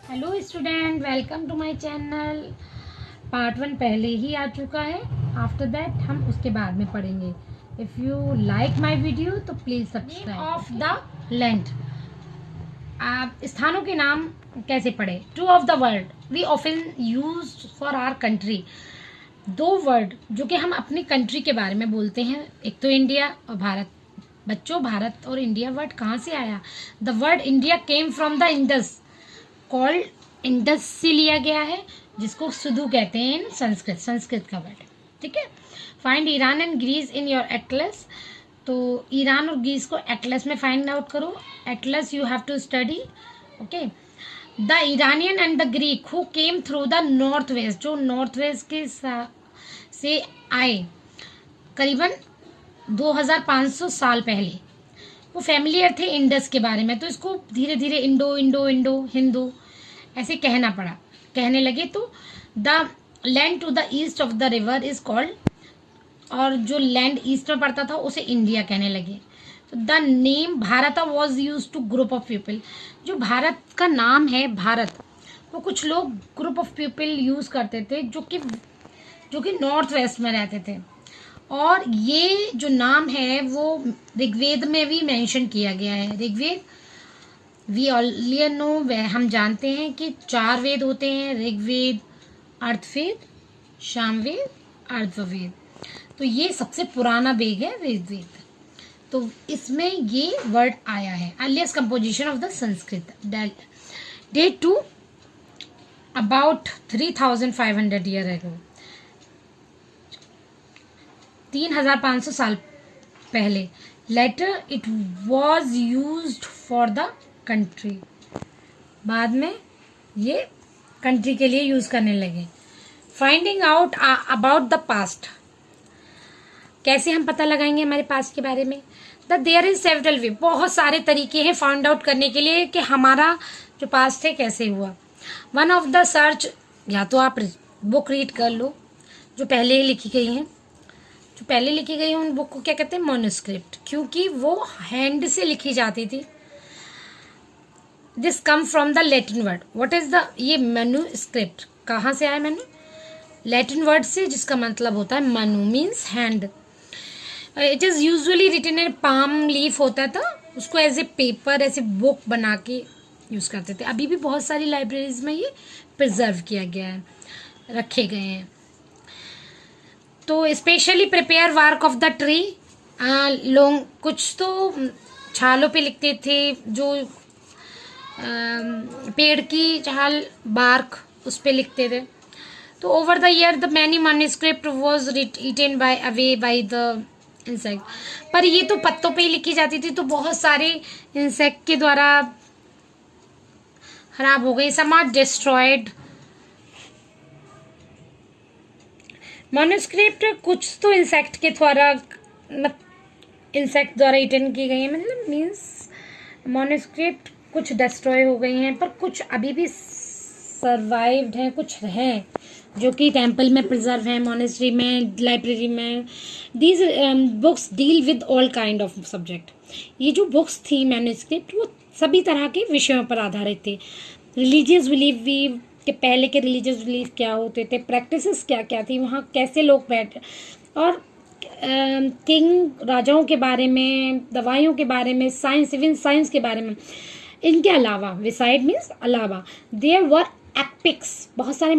Hello student, welcome to my channel. Part 1 पहले ही आ चुका है। आफ्टर दैट हम उसके बाद में पढ़ेंगे। If you like my video तो please subscribe. Of the land, आप स्थानों के नाम कैसे पढ़े। Two of the word we often use for our country. दो वर्ड जो कि हम अपनी कंट्री के बारे में बोलते हैं, एक तो इंडिया और भारत। बच्चों, भारत और इंडिया वर्ड कहाँ से आया? The word India came from the Indus, called Indus से लिया गया है, जिसको सुधु कहते हैं इन संस्कृत का वर्ड। ठीक है। Find Iran and Greece in your atlas. तो ईरान और ग्रीस को एटलस में फाइंड आउट करो। Atlas you have to study. Okay. The Iranian and the Greek who came through the north west, जो नॉर्थ वेस्ट के से आए करीबन 2500 साल पहले, वो फैमिलियर थे इंडस के बारे में। तो इसको धीरे धीरे इंडो इंडो इंडो हिंदू ऐसे कहने लगे। तो the land to the east of the river is called, और जो लैंड ईस्ट में पड़ता था उसे इंडिया कहने लगे। तो the name Bharat was use to group of people. जो भारत का नाम है भारत, वो कुछ लोग ग्रुप ऑफ पीपल यूज करते थे जो कि नॉर्थ वेस्ट में रहते थे। और ये जो नाम है वो ऋग्वेद में भी मेंशन किया गया है। ऋग्वेद वी ऑलरेडी नो, हम जानते हैं कि 4 वेद होते हैं, ऋग्वेद, अर्थवेद, सामवेद, अथर्ववेद। तो ये सबसे पुराना वेद है ऋग्वेद। तो इसमें ये वर्ड आया है। Earliest composition of the Sanskrit date to about 3500 year ago, 3500 साल पहले। Later it was used for the country, बाद में ये कंट्री के लिए यूज करने लगे। Finding out about the past, कैसे हम पता लगाएंगे हमारे पास्ट के बारे में? देयर इज सेवरल वे, बहुत सारे तरीके हैं फाइंड आउट करने के लिए कि हमारा जो पास्ट है कैसे हुआ। वन ऑफ द सर्च, या तो आप बुक रीड कर लो जो पहले ही लिखी गई हैं। जो पहले लिखी गई है उन बुक को क्या कहते हैं? मैन्युस्क्रिप्ट, क्योंकि वो हैंड से लिखी जाती थी। This come from the Latin word. What is the, ये मैन्युस्क्रिप्ट कहाँ से आया? लैटिन वर्ड से, जिसका मतलब होता है manu means hand. It is usually written in palm leaf होता था, उसको एज ए पेपर, ऐसे बुक बना के यूज करते थे। अभी भी बहुत सारी लाइब्रेरीज में ये प्रिजर्व किया गया है, रखे गए हैं। तो specially prepare work of the tree, लोग कुछ तो छालों पे लिखते थे, जो पेड़ की छाल, बार्क, उस पे लिखते थे। तो over the year the many manuscript was written by away by the insect. पर ये तो पत्तों पे ही लिखी जाती थी, तो बहुत सारे इंसेक्ट के द्वारा खराब हो गई। Some are destroyed. मैन्युस्क्रिप्ट कुछ तो इंसेक्ट द्वारा रिटन की गई है, मतलब मीन्स मैन्युस्क्रिप्ट कुछ डिस्ट्रॉय हो गई हैं, पर कुछ अभी भी सर्वाइव्ड हैं, कुछ हैं जो कि टेम्पल में प्रिजर्व हैं, मॉनेस्ट्री में, लाइब्रेरी में। These books deal with all kind of subject. ये जो बुक्स थी मैन्युस्क्रिप्ट, वो सभी तरह के विषयों पर आधारित थे। रिलीजियस बिलीफ भी, कि पहले के रिलीजियस बिलीफ क्या होते थे, प्रैक्टिसेस क्या क्या थी, वहाँ कैसे लोग बैठे, और किंग राजाओं के बारे में, दवाइयों के बारे में, साइंस, इवन साइंस के बारे में। इनके अलावा, विसाइड मीन्स अलावा, देयर वर एपिक्स, बहुत सारे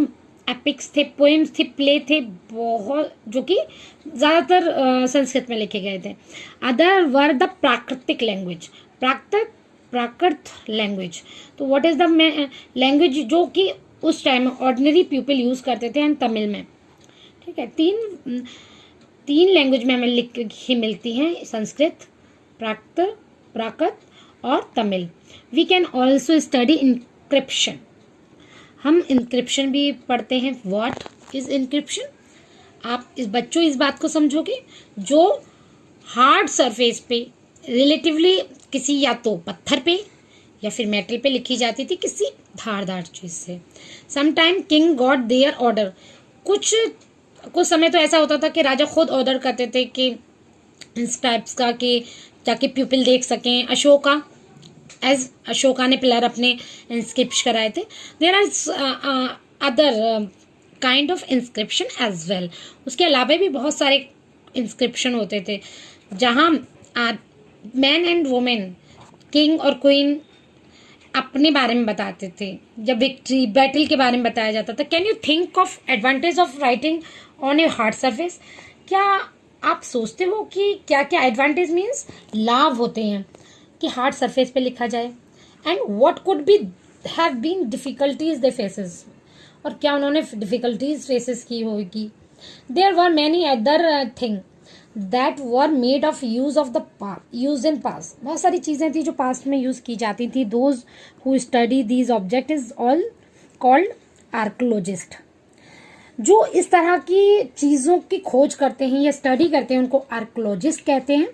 एपिक्स थे, पोएम्स थे, प्ले थे, बहुत, जो कि ज़्यादातर संस्कृत में लिखे गए थे। अदर वर द प्राकृतिक लैंग्वेज, प्राकृत लैंग्वेज। तो व्हाट इज द लैंग्वेज जो कि उस टाइम में ऑर्डिनरी पीपल यूज करते थे, एंड तमिल में। ठीक है। तीन लैंग्वेज में हमें लिखी मिलती हैं, संस्कृत, प्राकृत और Tamil. We can also study inscription, हम इंक्रिप्शन भी पढ़ते हैं। What is inscription? आप बच्चों इस बात को समझोगे, जो हार्ड सरफेस पे रिलेटिवली किसी, या तो पत्थर पे या फिर मेटल पे लिखी जाती थी, किसी धारदार चीज से। Sometime king got their order, कुछ समय तो ऐसा होता था कि राजा खुद ऑर्डर करते थे कि इंस्क्राइब्स का, कि ताकि पीपल देख सकें। अशोका एज अशोका ने पिलर अपने इंस्क्रिप्ट कराए थे। There are other kind of inscription as well. उसके अलावा भी बहुत सारे इंस्क्रिप्शन होते थे जहाँ मैन एंड वुमेन, किंग और क्वीन अपने बारे में बताते थे। जब विक्ट्री बैटल के बारे में बताया जाता था। Can you think of advantage of writing on a hard surface? क्या आप सोचते हो कि क्या क्या एडवांटेज मीन्स लाभ होते हैं कि हार्ड सरफेस पे लिखा जाए? And what could be have been difficulties they faces, और क्या उन्होंने डिफिकल्टीज फेसेस की होगी? There were many other thing that were made of use in past. बहुत सारी चीज़ें थी जो पास्ट में यूज़ की जाती थी। Those who study these object is all called archaeologist. जो इस तरह की चीज़ों की खोज करते हैं या स्टडी करते हैं उनको आर्कोलॉजिस्ट कहते हैं।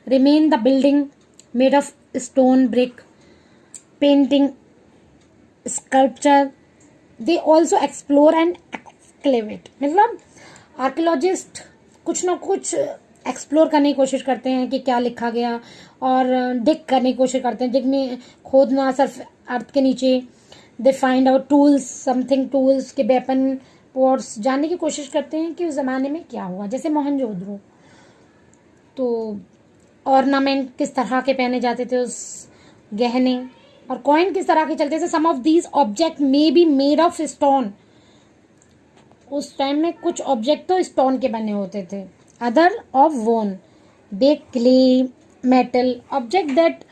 Remain the building made of stone, brick, painting, sculpture, they also explore and excavate. मतलब आर्कोलॉजिस्ट कुछ ना कुछ एक्सप्लोर करने की कोशिश करते हैं कि क्या लिखा गया, और डिग करने की कोशिश करते हैं, डिग में खोदना सर्फ अर्थ के नीचे। They find out tools, something tools के वेपन, पोर्ट्स, जानने की कोशिश करते हैं कि उस ज़माने में क्या हुआ। जैसे मोहनजोदड़ो, तो ऑर्नामेंट किस तरह के पहने जाते थे, उस गहने, और कॉइन किस तरह के चलते थे। Some of these object may be made of stone. उस टाइम में कुछ ऑब्जेक्ट तो स्टोन के बने होते थे। Other of bone, baked, clay, metal. Object that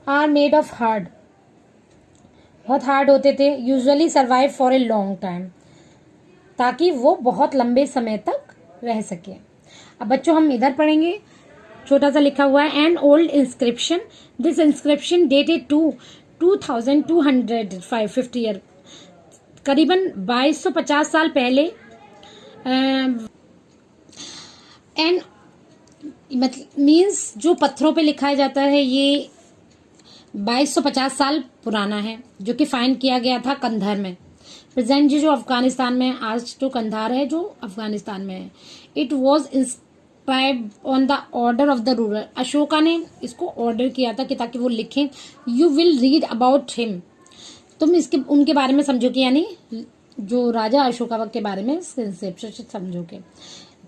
are made of hard, बहुत हार्ड होते थे। Usually survive for a long time, ताकि वो बहुत लंबे समय तक रह सके। अब बच्चों हम इधर पढ़ेंगे, छोटा सा लिखा हुआ है, an old inscription, this inscription dated to 2250 year, करीबन 2250 साल पहले। एंड मतलब मीन्स जो पत्थरों पे लिखा जाता है ये 2250 साल पुराना है, जो कि फाइंड किया गया था कंधार में। प्रेजेंट जो अफगानिस्तान में, आज जो कंधार है जो अफगानिस्तान में है। It was inscribe on the order of the ruler. Ashoka ने इसको ऑर्डर किया था कि ताकि वो लिखें। You will read about him, तुम इसके उनके बारे में समझोगे, यानी जो राजा अशोका के बारे में समझोगे।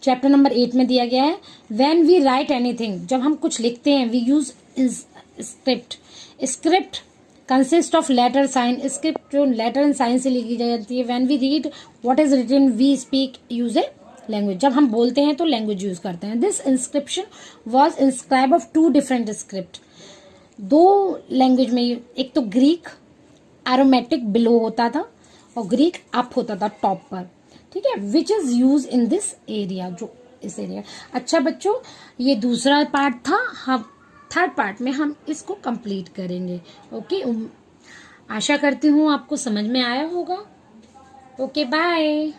चैप्टर नंबर 8 में दिया गया है, व्हेन वी राइट एनीथिंग, जब हम कुछ लिखते हैं, we use script. Script consist of letter sign. Script जो लेटर एंड साइन से लिखी जाती है। When we read what is written, we speak use a language. जब हम बोलते हैं तो लैंग्वेज यूज करते हैं। This inscription was inscribe of 2 different script, 2 language में। एक तो ग्रीक एरोमेटिक बिलो होता था और ग्रीक अप होता था टॉप पर, ठीक है, which is use in this area, जो इस एरिया। अच्छा बच्चों, ये दूसरा पार्ट था। हम थर्ड पार्ट में हम इसको कंप्लीट करेंगे। ओके, आशा करती हूँ आपको समझ में आया होगा। Okay, bye.